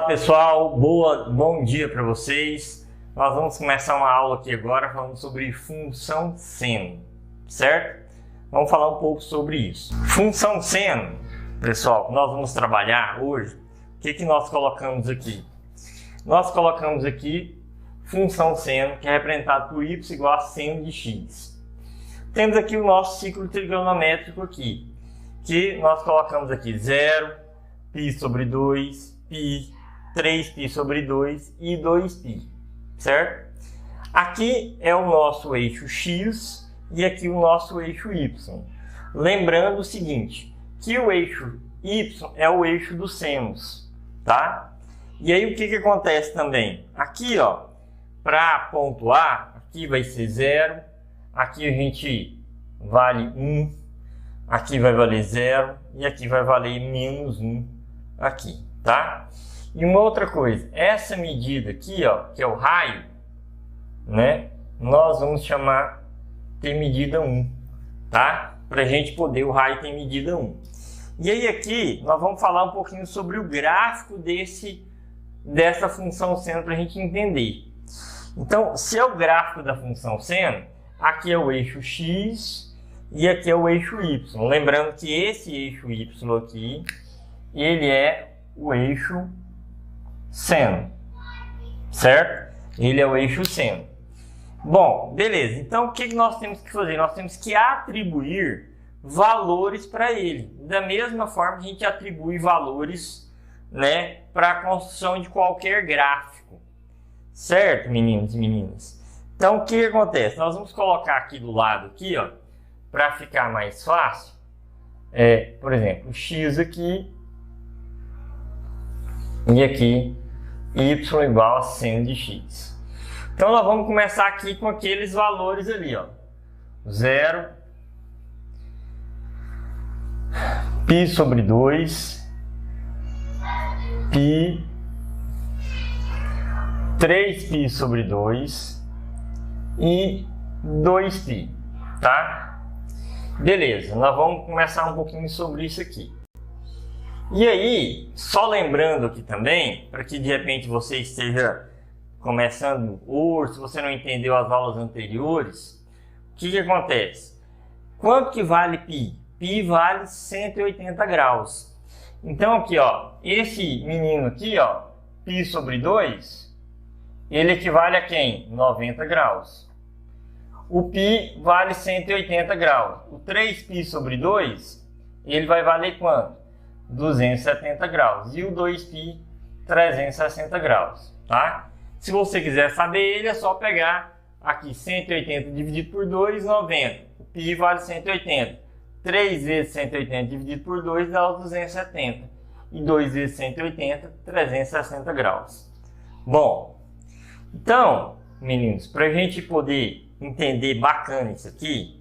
Olá pessoal, bom dia para vocês. Nós vamos começar uma aula aqui agora falando sobre função seno, certo? Vamos falar um pouco sobre isso. Função seno, pessoal, nós vamos trabalhar hoje. O que nós colocamos aqui? Nós colocamos aqui função seno, que é representada por y igual a seno de x. Temos aqui o nosso ciclo trigonométrico aqui, que nós colocamos aqui 0, π sobre 2, π, 3π sobre 2 e 2π, certo? Aqui é o nosso eixo x e aqui o nosso eixo y. Lembrando o seguinte, que o eixo y é o eixo dos senos, tá? E aí o que acontece também? Aqui, ó, para pontuar, aqui vai ser 0, aqui a gente vale 1, aqui vai valer 0 e aqui vai valer menos 1 aqui, tá? E uma outra coisa, essa medida aqui, ó, que é o raio, né? Nós vamos chamar de medida 1, tá? Para a gente poder, o raio tem medida 1. E aí aqui nós vamos falar um pouquinho sobre o gráfico dessa função seno para a gente entender. Então, se é o gráfico da função seno, aqui é o eixo x e aqui é o eixo y. Lembrando que esse eixo y aqui, ele é o eixo seno, certo? Ele é o eixo seno. Bom, beleza. Então, o que nós temos que fazer? Nós temos que atribuir valores para ele. Da mesma forma que a gente atribui valores, né, para a construção de qualquer gráfico. Certo, meninos e meninas? Então, o que acontece? Nós vamos colocar aqui do lado, aqui, ó, para ficar mais fácil. Por exemplo, x aqui e aqui y igual a seno de x. Então, nós vamos começar aqui com aqueles valores ali, ó. 0, π sobre 2, π, 3π sobre 2 e 2π, tá? Beleza, nós vamos começar um pouquinho sobre isso aqui. E aí, só lembrando aqui também, para que de repente você esteja começando hoje, se você não entendeu as aulas anteriores, o que acontece? Quanto que vale π? Π vale 180 graus. Então aqui, ó, esse menino aqui, ó, π sobre 2, ele equivale a quem? 90 graus. O π vale 180 graus. O 3π sobre 2, ele vai valer quanto? 270 graus. E o 2π, 360 graus, tá? Se você quiser saber ele, é só pegar aqui 180 dividido por 2, 90. O π vale 180. 3 vezes 180 dividido por 2 dá os 270. E 2 vezes 180, 360 graus. Bom, então, meninos, para a gente poder entender bacana isso aqui,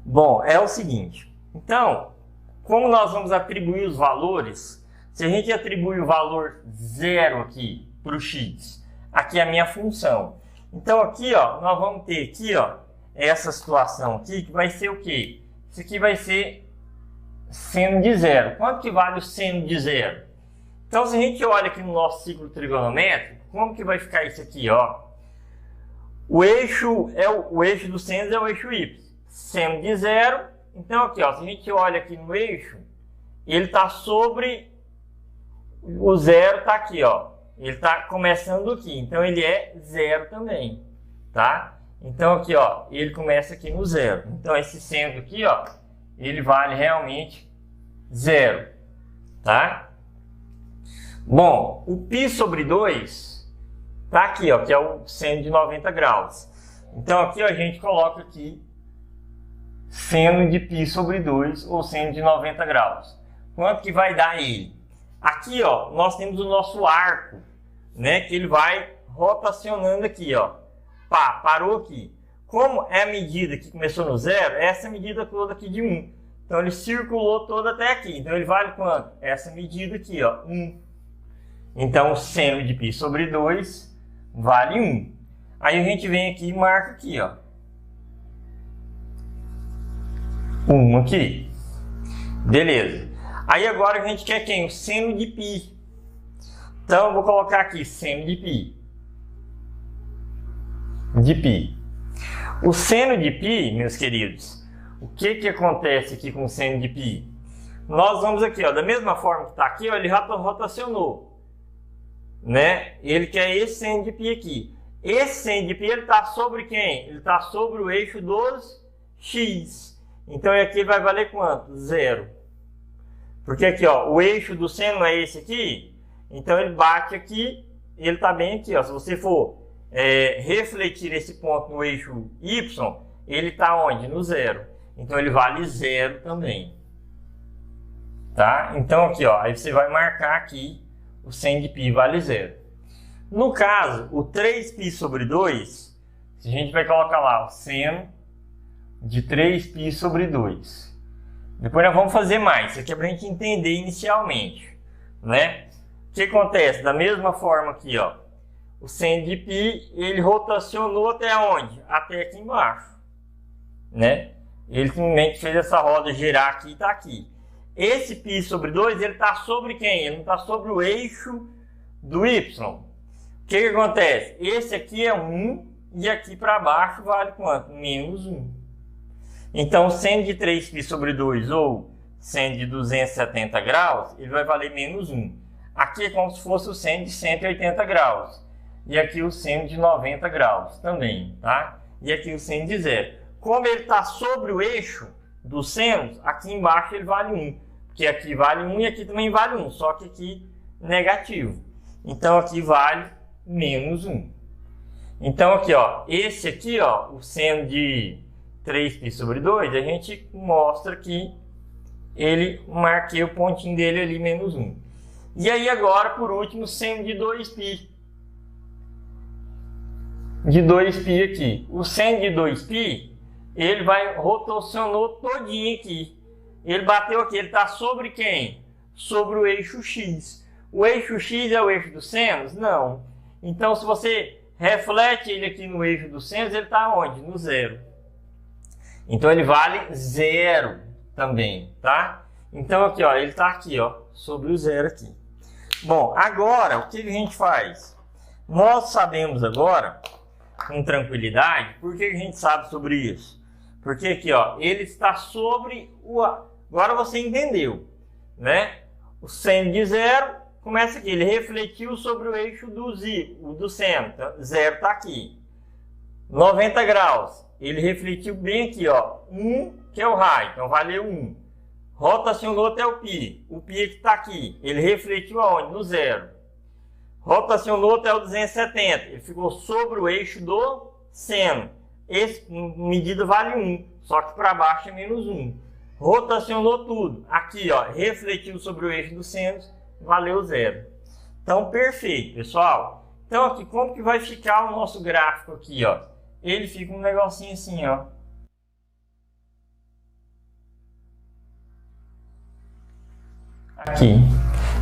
bom, é o seguinte. Então, como nós vamos atribuir os valores, se a gente atribui o valor 0 aqui para o x, aqui é a minha função. Então aqui, ó, nós vamos ter aqui, ó, essa situação aqui, que vai ser o quê? Isso aqui vai ser seno de 0. Quanto que vale o seno de 0? Então, se a gente olha aqui no nosso ciclo trigonométrico, como que vai ficar isso aqui, ó? O eixo do seno é o eixo y. Seno de 0. Então aqui, ó, se a gente olha aqui no eixo, ele está sobre o 0, está aqui, ó. Ele está começando aqui, então ele é 0 também, tá? Então aqui, ó, ele começa aqui no 0. Então esse seno aqui, ó, ele vale realmente 0, tá? Bom, o π sobre 2 tá aqui, ó, que é o seno de 90 graus. Então aqui, ó, a gente coloca aqui seno de π sobre 2 ou seno de 90 graus. Quanto que vai dar ele? Aqui, ó, nós temos o nosso arco, né, que ele vai rotacionando aqui, ó. Pá, parou aqui. Como é a medida que começou no 0, essa medida toda aqui de 1. Então ele circulou todo até aqui. Então ele vale quanto? Essa medida aqui, ó, 1. Então o seno de π sobre 2 vale 1. Aí a gente vem aqui e marca aqui, ó. 1 aqui. Beleza. Aí agora a gente quer quem? O seno de π. Então, eu vou colocar aqui seno de π. De π. O seno de π, meus queridos, o que acontece aqui com o seno de π? Nós vamos aqui, ó, da mesma forma que está aqui, ó, ele já rotacionou, né? Ele quer esse seno de π aqui. Esse seno de π, ele está sobre quem? Ele está sobre o eixo dos x. Então, aqui vai valer quanto? 0. Porque aqui, ó, o eixo do seno é esse aqui. Então, ele bate aqui, ele está bem aqui, ó. Se você for refletir esse ponto no eixo y, ele está onde? No 0. Então, ele vale 0 também. Tá? Então, aqui, ó, aí você vai marcar aqui o seno de π vale 0. No caso, o 3π sobre 2, a gente vai colocar lá o seno de 3π sobre 2. Depois nós vamos fazer mais. Isso aqui é para a gente entender inicialmente, né? O que acontece? Da mesma forma aqui, ó, o seno de π, ele rotacionou até onde? Até aqui embaixo, né? Ele simplesmente fez essa roda girar aqui e está aqui. Esse π sobre 2, ele está sobre quem? Ele não está sobre o eixo do y. O que acontece? Esse aqui é 1 e aqui para baixo vale quanto? Menos 1. Então, seno de 3π sobre 2 ou seno de 270 graus, ele vai valer menos 1. Aqui é como se fosse o seno de 180 graus. E aqui o seno de 90 graus também, tá? E aqui o seno de 0. Como ele está sobre o eixo dos senos, aqui embaixo ele vale 1. Porque aqui vale 1 e aqui também vale 1, só que aqui negativo. Então, aqui vale menos 1. Então, aqui, ó, esse aqui, ó, o seno de 3π sobre 2, a gente mostra que ele marquei o pontinho dele ali, menos 1. E aí, agora, por último, seno de 2π. De 2π aqui. O seno de 2π, ele rotacionou todinho aqui. Ele bateu aqui, ele está sobre quem? Sobre o eixo x. O eixo x é o eixo dos senos? Não. Então, se você reflete ele aqui no eixo dos senos, ele está onde? No 0. Então, ele vale 0 também, tá? Então, aqui, ó, ele está aqui, ó, sobre o 0 aqui. Bom, agora, o que a gente faz? Nós sabemos agora, com tranquilidade, por que a gente sabe sobre isso? Porque aqui, ó, ele está sobre o... Agora você entendeu, né? O seno de 0 começa aqui, ele refletiu sobre o eixo do seno. Então, 0 está aqui. 90 graus, ele refletiu bem aqui, ó. 1, que é o raio, então valeu 1. Rotacionou até o π. O π que está aqui, ele refletiu aonde? No 0. Rotacionou até o 270, ele ficou sobre o eixo do seno. Essa medida vale 1, só que para baixo é menos 1. Rotacionou tudo. Aqui, ó, refletiu sobre o eixo dos senos, valeu 0. Então, perfeito, pessoal. Então, aqui, como que vai ficar o nosso gráfico aqui, ó? Ele fica um negocinho assim, ó. Aqui.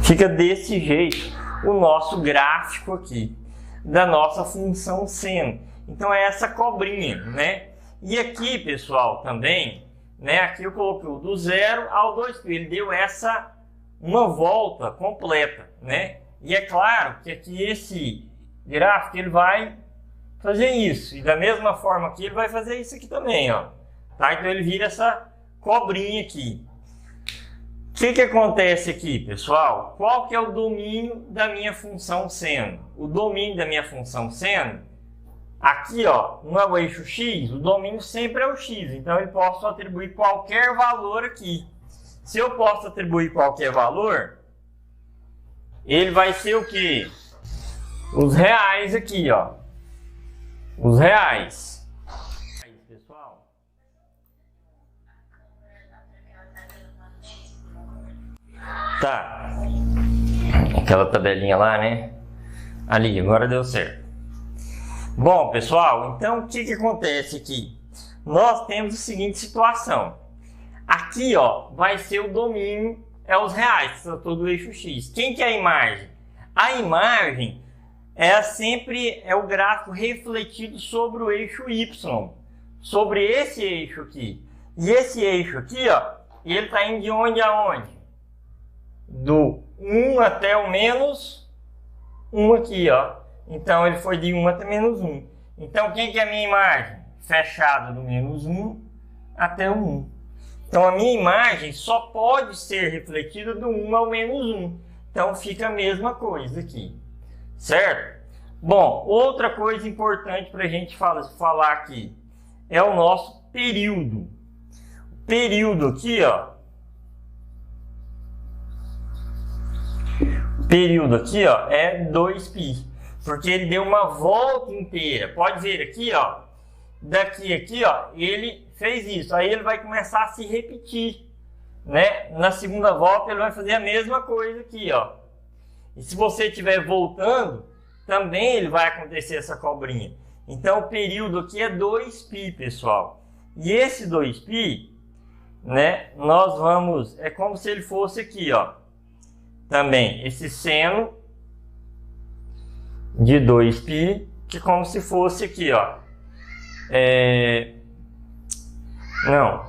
Fica desse jeito o nosso gráfico aqui, da nossa função seno. Então, é essa cobrinha, né? E aqui, pessoal, também, né? Aqui eu coloquei o do 0 ao 2π. Ele deu uma volta completa, né? E é claro que aqui esse gráfico ele vai fazer isso. E da mesma forma aqui ele vai fazer isso aqui também, ó. Tá? Então ele vira essa cobrinha aqui. O que acontece aqui, pessoal? Qual que é o domínio da minha função seno? O domínio da minha função seno, aqui, ó, não é o eixo x, o domínio sempre é o x. Então, eu posso atribuir qualquer valor aqui. Se eu posso atribuir qualquer valor, ele vai ser o quê? Os reais aqui, ó. Os reais. Aí, pessoal. Tá. Aquela tabelinha lá, né? Ali, agora deu certo. Bom, pessoal, então o que acontece aqui? Nós temos a seguinte situação. Aqui, ó, vai ser o domínio, é os reais, todo o eixo x. Quem que é a imagem? A imagem sempre é o gráfico refletido sobre o eixo y, sobre esse eixo aqui. E esse eixo aqui, ó, ele está indo de onde a onde? Do 1 até o menos 1 aqui, ó. Então ele foi de 1 até menos 1. Então quem que é a minha imagem? Fechada do menos 1 até o 1. Então a minha imagem só pode ser refletida do 1 ao menos 1. Então fica a mesma coisa aqui, certo? Bom, outra coisa importante para a gente falar aqui é o nosso período. O período aqui, ó. O período aqui, ó, é 2π. Porque ele deu uma volta inteira. Pode ver aqui, ó. Daqui aqui, ó, ele fez isso. Aí ele vai começar a se repetir, né? Na segunda volta ele vai fazer a mesma coisa aqui, ó. E se você estiver voltando, também ele vai acontecer essa cobrinha. Então o período aqui é 2π, pessoal. E esse 2π, né, nós vamos... É como se ele fosse aqui, ó. Também esse seno de 2π, que é como se fosse aqui, ó. Não.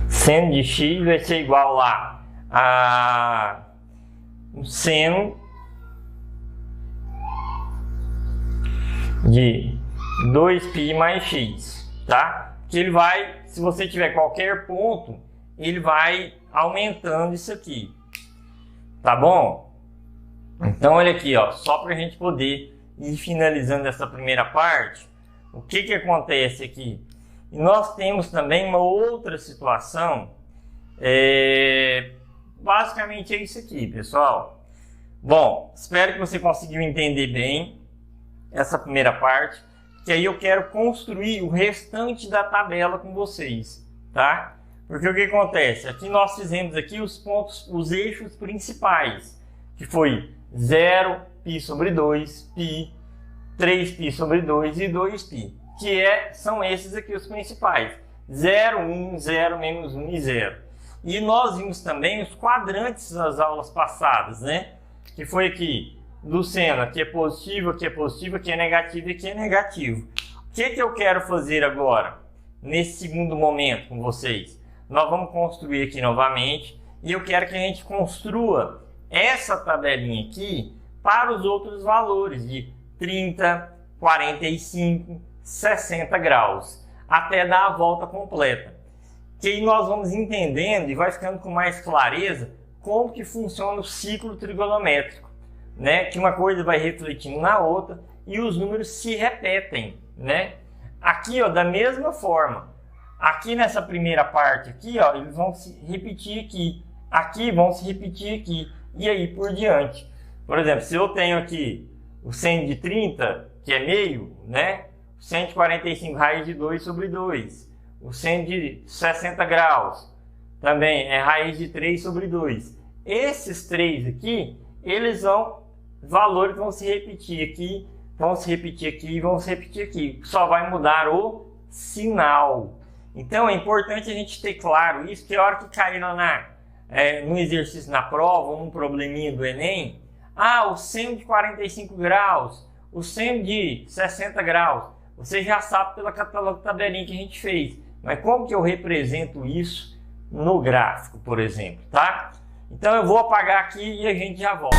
Seno de x vai ser igual lá a um seno de 2π mais x, tá? Que ele vai, se você tiver qualquer ponto, ele vai aumentando isso aqui, tá bom? Então olha aqui, ó, só para a gente poder ir finalizando essa primeira parte, o que que acontece aqui? E nós temos também uma outra situação, basicamente é isso aqui, pessoal. Bom, espero que você conseguiu entender bem essa primeira parte, que aí eu quero construir o restante da tabela com vocês, tá? Porque o que acontece? Aqui nós fizemos aqui os pontos, os eixos principais, que foi 0, π sobre 2, π, 3π sobre 2 e 2π, que são esses aqui os principais, 0, 1, 0, menos 1 e 0. E nós vimos também os quadrantes das aulas passadas, né? Que foi aqui, do seno, aqui é positivo, aqui é positivo, aqui é negativo e aqui é negativo. O que que eu quero fazer agora, nesse segundo momento com vocês? Nós vamos construir aqui novamente e eu quero que a gente construa essa tabelinha aqui para os outros valores de 30, 45, 60 graus, até dar a volta completa. Que aí nós vamos entendendo e vai ficando com mais clareza como que funciona o ciclo trigonométrico, né? Que uma coisa vai refletindo na outra e os números se repetem, né? Aqui, ó, da mesma forma. Aqui nessa primeira parte aqui, ó, eles vão se repetir aqui. Aqui vão se repetir aqui. E aí por diante. Por exemplo, se eu tenho aqui o seno de 30, que é meio, né? O seno de 45, raiz de 2 sobre 2. O seno de 60 graus também é raiz de 3 sobre 2. Esses três aqui, valores vão se repetir aqui, vão se repetir aqui e vão se repetir aqui. Só vai mudar o sinal. Então é importante a gente ter claro isso, que a hora que cair no exercício na prova, ou num probleminha do Enem, o seno de 45 graus, o seno de 60 graus, você já sabe pela tabelinha que a gente fez. Mas como que eu represento isso no gráfico, por exemplo, tá? Então eu vou apagar aqui e a gente já volta.